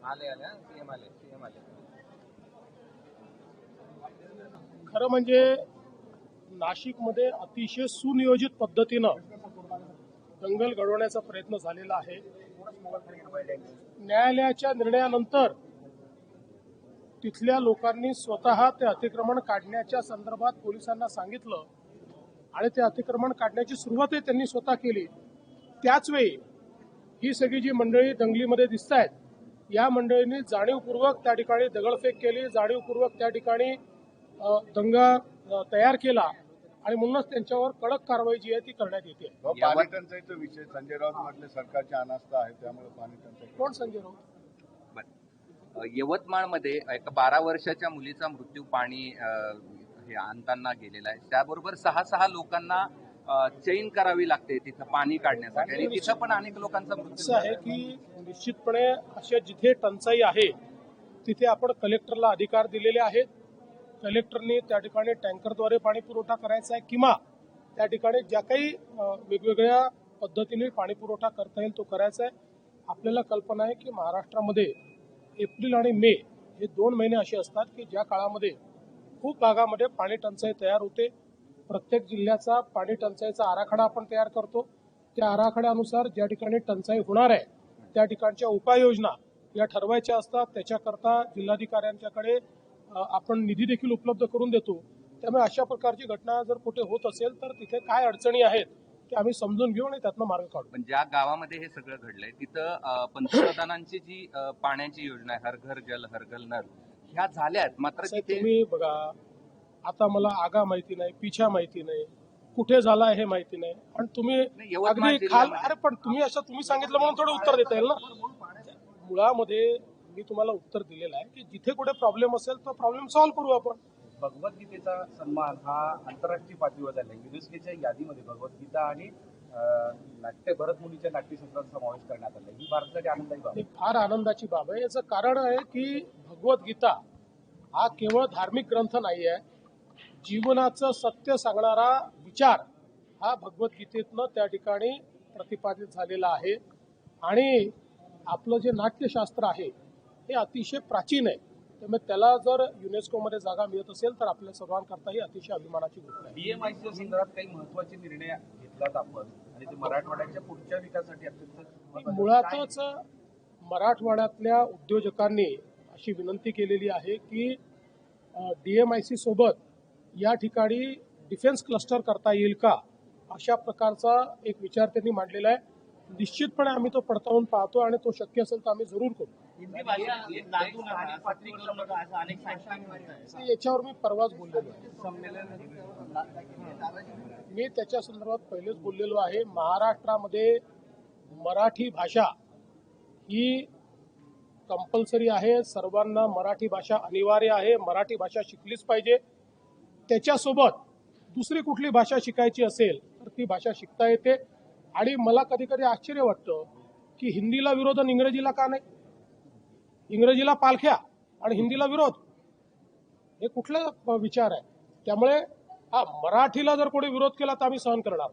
CM आले. खरं म्हणजे नाशिकमध्ये अतिशय सुनियोजित पद्धतीनं दंगल घडवण्याचा प्रयत्न झालेला आहे. न्यायालयाच्या निर्णयानंतर तिथल्या लोकांनी स्वतः ते अतिक्रमण काढण्याच्या संदर्भात पोलिसांना सांगितलं आणि ते अतिक्रमण काढण्याची सुरुवातही त्यांनी स्वतः केली. त्याचवेळी ही सगळी जी मंडळी दंगलीमध्ये दिसत आहेत, या मंडळींनी जाणीवपूर्वक त्या ठिकाणी दगडफेक केली, जाणीवपूर्वक त्या ठिकाणी दंगा तयार केला आणि म्हणूनच त्यांच्यावर कडक कारवाई जी आहे ती करण्यात येते. पाणी टंचाईचा विषय संजय राऊत म्हटले सरकारची अनास्था आहे, त्यामुळे पाणी टंचाई. कोण संजय राऊत? यवतमाळमध्ये एका 12 वर्षाच्या मुलीचा मृत्यू पाणी हे आणताना गेलेला आहे. त्याबरोबर 6 लोकांना चैन करावी लागते तिथं पाणी काढण्यासाठी आणि तिथं पण अनेक लोकांचा मृत्यू आहे की निश्चितपणे अशा जिथे टंचाई आहे तिथे आपण कलेक्टरला अधिकार दिलेले आहेत. कलेक्टरने त्या ठिकाणी टँकरद्वारे पाणी पुरवठा करायचा आहे किंवा त्या ठिकाणी ज्या काही वेगवेगळ्या पद्धतीने पाणी पुरवठा करता येईल तो करायचा आहे. आपल्याला कल्पना आहे की महाराष्ट्रामध्ये एप्रिल आणि मे हे 2 महिने असे असतात की ज्या काळामध्ये खूप भागामध्ये पाणी टंचाई तयार होते. प्रत्येक जिल्ह्याचा पाणी टंचाईचा आराखडा आपण तयार करतो. त्या आराखड्यानुसार ज्या ठिकाणी टंचाई होणार आहे त्या ठिकाणच्या उपाययोजना या ठरवायच्या असतात. त्याच्याकरता जिल्हाधिकाऱ्यांच्याकडे आपण निधी देखील उपलब्ध करून देतो. त्यामुळे अशा प्रकारची घटना जर कुठे होत असेल तर तिथे काय अडचणी आहेत ते आम्ही समजून घेऊ आणि त्यातनं मार्ग काढू. पण ज्या गावामध्ये हे सगळं घडलंय तिथं पंतप्रधानांची जी पाण्याची योजना आहे हर घर जल हर घर नल ह्या झाल्यात, मात्र तुम्ही बघा आता मला आगा माहिती नाही, पिछा माहिती नाही, कुठे झाला हे माहिती नाही आणि तुम्ही अगदी अरे पण तुम्ही सांगितलं म्हणून थोडं उत्तर देता येईल ना. मुळामध्ये मी तुम्हाला उत्तर दिलेलं आहे की जिथे कुठे प्रॉब्लेम असेल तो प्रॉब्लेम सॉल्व्ह करू आपण. भगवद्गीतेचा सन्मान हा आंतरराष्ट्रीय पातळीवर झाला आहे. युनेस्कोच्या यादीमध्ये भगवद्गीता आणि भरत मुनीच्या नाट्यशास्त्राचा समावेश करण्यात आला. ही भारतासाठी आनंदाची बाब आहे. फार आनंदाची बाब आहे. याचं कारण आहे की भगवद्गीता हा केवळ धार्मिक ग्रंथ नाही आहे. जीवनाचं सत्य सांगणारा विचार हा भगवद्गीतेतनं त्या ठिकाणी प्रतिपादित झालेला आहे आणि आपलं जे नाट्यशास्त्र आहे हे अतिशय प्राचीन आहे. त्यामुळे त्याला जर युनेस्कोमध्ये जागा मिळत असेल तर आपल्या सर्वांकरता ही अतिशय अभिमानाची गोष्ट आहे. डीएमआयसीच्या संदर्भात काही महत्त्वाचे निर्णय घेतलात आपण आणि ते मराठवाड्याच्या पुढच्या विकासासाठी अत्यंत मुळातच मराठवाड्यातल्या उद्योजकांनी अशी विनंती केलेली आहे की डीएमआयसी सोबत या ठिकाणी डिफेन्स क्लस्टर करता येईल का, अशा प्रकारचा एक विचार त्यांनी मांडलेला आहे. निश्चितपणे आम्ही तो पडताळून पाहतो आणि तो शक्य असेल तर आम्ही जरूर करू. याच्यावर मी परवाच बोललेलो आहे. मी त्याच्या संदर्भात पहिलेच बोललेलो आहे. महाराष्ट्रामध्ये मराठी भाषा ही कंपल्सरी आहे. सर्वांना मराठी भाषा अनिवार्य आहे. मराठी भाषा शिकलीच पाहिजे. त्याच्यासोबत दुसरी कुठली भाषा शिकायची असेल तर ती भाषा शिकता येते. आणि मला कधी कधी आश्चर्य वाटतं की हिंदीला विरोध आणि इंग्रजीला का नाही. इंग्रजीला पालख्या आणि हिंदीला विरोध, हे कुठला विचार आहे. त्यामुळे मराठीला जर कोणी विरोध केला तर आम्ही सहन करणार.